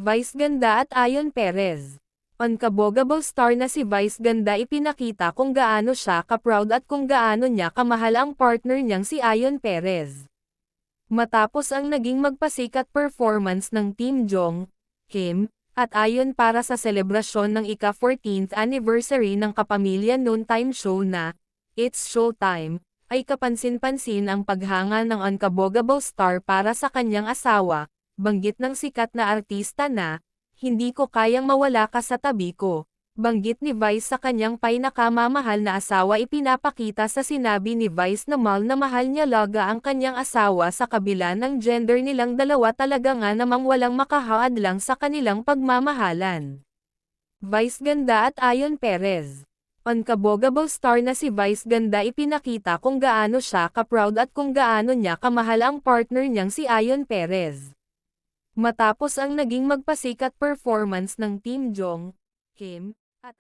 Vice Ganda at Ayon Perez. Unkabogable star na si Vice Ganda ipinakita kung gaano siya ka-proud at kung gaano niya kamahal ang partner niyang si Ayon Perez. Matapos ang naging magpasikat performance ng Team Jong, Kim, at Ayon para sa selebrasyon ng ika-14th anniversary ng Kapamilya Noontime Show na It's Showtime, ay kapansin-pansin ang paghanga ng unkabogable star para sa kanyang asawa, banggit ng sikat na artista na, "Hindi ko kayang mawala ka sa tabi ko." Banggit ni Vice sa kanyang pinakamamahal na asawa. Ipinapakita sa sinabi ni Vice na mahal niya laga ang kanyang asawa sa kabila ng gender nilang dalawa. Talaga nga namang walang makahaadlang sa kanilang pagmamahalan. Vice Ganda at Ayon Perez. Unkabogable star na si Vice Ganda ipinakita kung gaano siya ka-proud at kung gaano niya kamahal ang partner niyang si Ayon Perez. Matapos ang naging magpasikat performance ng Team Jong, Kim, at